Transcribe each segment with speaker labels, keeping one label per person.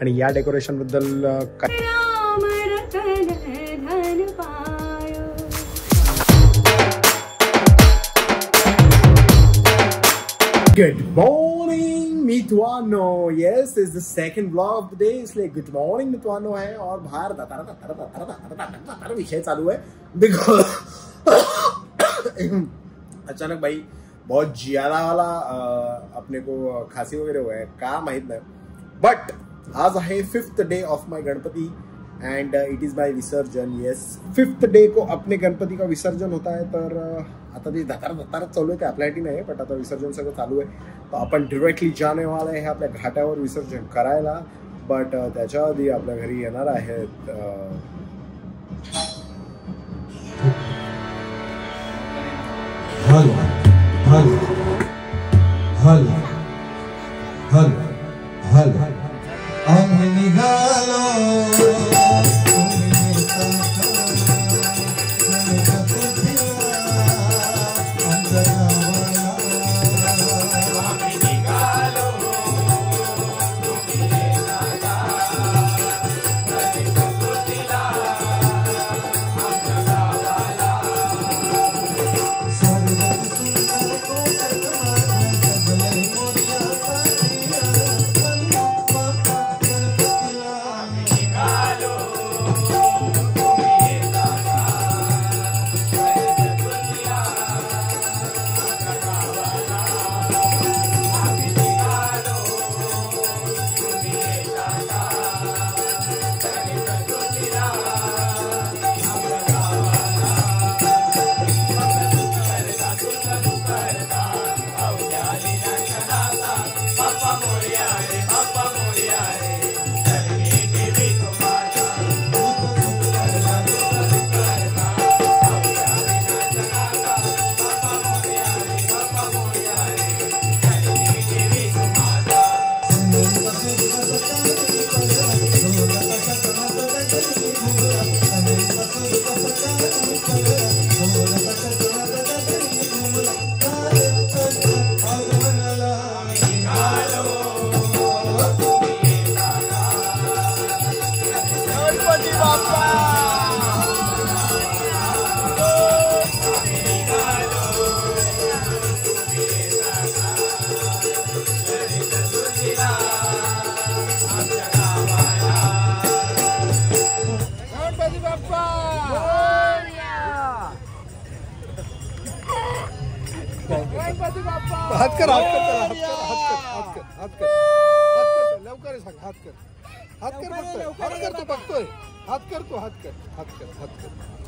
Speaker 1: आणि या डेकोरेशन बद्दल Good morning मित्रांनो, yes is the second vlog of the day, इसलिए good morning मित्रांनो है और बाहर विषय चालू है बिकॉज अचानक भाई बहुत ज्यादा वाला अपने को खांसी वगैरह हुआ है, का माहित नाही, बट आज आहे 5th day of my Ganpati and it is my visarjan. Yes 5th day को अपने गणपती का विसर्जन होता है. तर आता ते दतार चालू आहे, ते आपल्यासाठी नाही, बट आता विसर्जन सगळं चालू आहे. तर आपण डिरेक्टली जाणे वाला आहे आपल्या घाटावर विसर्जन करायला. बट त्याच्या आधी आपल्या घरी येणार आहेत
Speaker 2: हल हल हल हल हल आम्ही निघालो
Speaker 1: हात कर लवकर सांग, हात कर तो बघतोय, हात कर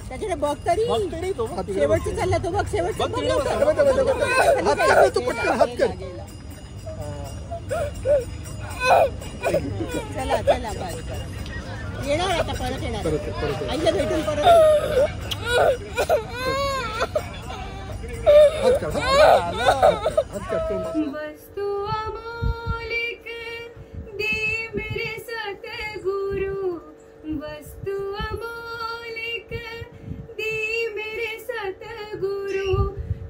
Speaker 3: त्याच्याकडे बघ तरी
Speaker 1: तो
Speaker 3: शेवटचं चाललं, तो बघ शेवटचं
Speaker 1: हात कर तू पटकन हात कर.
Speaker 3: चला बस येणार आता, परत येणार आईला भेटून परत
Speaker 4: वस्तु अमोलिक दे मेरे सतगुरु, वस्तु अमोलिक दे मेरे सतगुरु,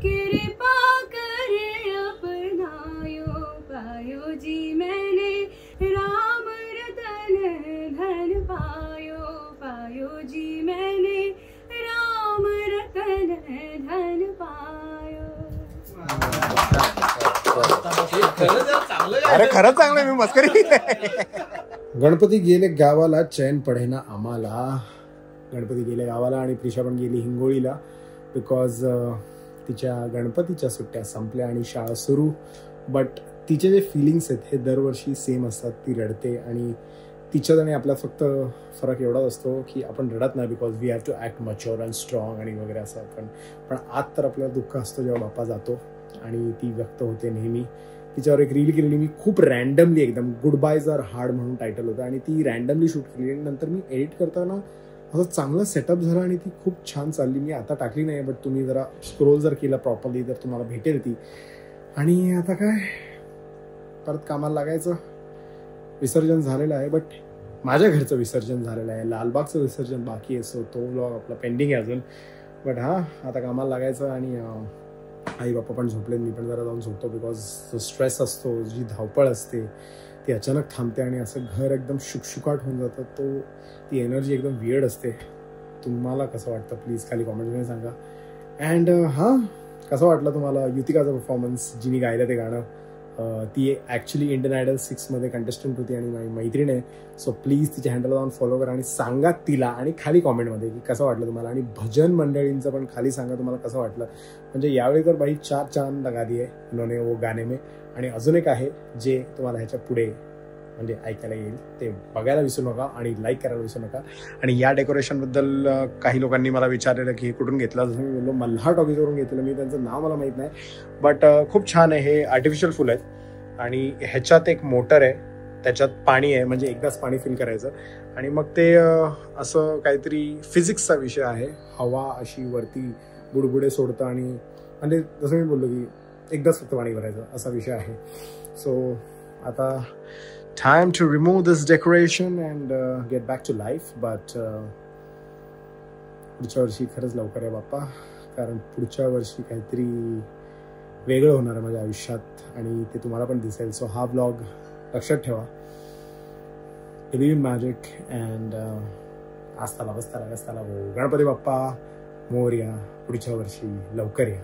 Speaker 4: कृपा करे अपनायो पायो जी मैंने राम रतन धन पायो जी मैंने राम रतन धन पायो.
Speaker 1: अरे खरंच चांगलं, मी मस्करी. गणपती गेले गावाला, चैन पडेना आम्हाला. गणपती गेले गावाला आणि प्रिशा पण गेली हिंगोळीला बिकॉज तिच्या गणपतीच्या सुट्ट्या संपल्या आणि शाळा सुरू. बट तिचे जे फिलिंग्स आहेत हे दरवर्षी सेम असतात. ती रडते आणि तिच्यात आणि आपल्यात फक्त फरक एवढाच असतो की आपण रडत नाही because we have to act mature and strong आणि वगैरे असं. पण आत तर आपल्याला दुःख असतं जेव्हा बाप्पा जातो आणि ती व्यक्त होते नेहमी. तिच्यावर एक रील केलेली मी खूप रॅन्डमली, एकदम गुड बायज आर हार्ड म्हणून टायटल होतं आणि ती रॅन्डमली शूट केली. आणि नंतर मी एडिट करताना असं चांगलं सेटअप झालं आणि ती खूप छान चालली. मी आता टाकली नाही, बट तुम्ही जरा स्क्रोल जर केलं प्रॉपरली तर तुम्हाला भेटेल ती. आणि आता काय परत कामाला लागायचं. विसर्जन झालेलं आहे, बट माझ्या घरचं विसर्जन झालेलं आहे. लालबागचं विसर्जन बाकी आहे, सो तो व्लॉग आपला पेंडिंग आहे अजून. बट हां, आता कामाला लागायचं. आणि आई बाप्पा पण झोपले, मी पण जरा जाऊन झोपतो बिकॉज जो स्ट्रेस असतो, जी धावपळ असते ती अचानक थांबते आणि असं घर एकदम शुकशुकाट होऊन जातं. ती एनर्जी एकदम वियर्ड असते. तुम्हाला कसं वाटतं प्लीज खाली कॉमेंटमध्ये सांगा. अँड हां, कसं वाटलं तुम्हाला युतिकाचा परफॉर्मन्स, जिने गायलं ते गाणं? ती ॲक्च्युली इंडियन आयडल 6मध्ये कंटेस्टंट होती आणि माझी मैत्रीण आहे. सो प्लीज तिच्या हँडल जाऊन फॉलो करा आणि सांगा तिला, आणि खाली कॉमेंटमध्ये की कसं वाटलं तुम्हाला. आणि भजन मंडळींचं पण खाली सांगा तुम्हाला कसं वाटलं. म्हणजे यावेळी तर भाई 4 चांद लगा दिए उन्होंने वो गाणे में. आणि अजून एक आहे जे तुम्हाला ह्याच्या पुढे म्हणजे ऐकायला येईल, ते बघायला विसरू नका आणि लाईक करायला विसरू नका. आणि या डेकोरेशनबद्दल काही लोकांनी मला विचारलेलं की हे कुठून घेतलं. जसं मी बोललो मल्हार टॉकीजवरून घेतलेलं मी, त्यांचं नाव मला माहीत नाही, बट खूप छान आहे. हे आर्टिफिशियल फुल आहेत आणि ह्याच्यात एक मोटर आहे, त्याच्यात पाणी आहे, म्हणजे एकदाच पाणी फिल करायचं आणि मग ते असं काहीतरी फिजिक्सचा विषय आहे. हवा अशी वरती बुडबुडे सोडतं आणि म्हणजे जसं मी बोललो की एकदाच फक्त पाणी भरायचं असा विषय आहे. सो आता time to remove this decoration and get back to life. But पुढच्या वर्षी खरंच लवकर आहे बाप्पा, कारण पुढच्या वर्षी काहीतरी वेगळं होणार आहे माझ्या आयुष्यात आणि ते तुम्हाला पण दिसेल. सो हा ब्लॉग लक्षात ठेवा. बिलीव इन मॅजिक अँड आस्ताला बस्ताला गस्ताला गणपती बाप्पा मोरया. पुढच्या वर्षी लवकर या.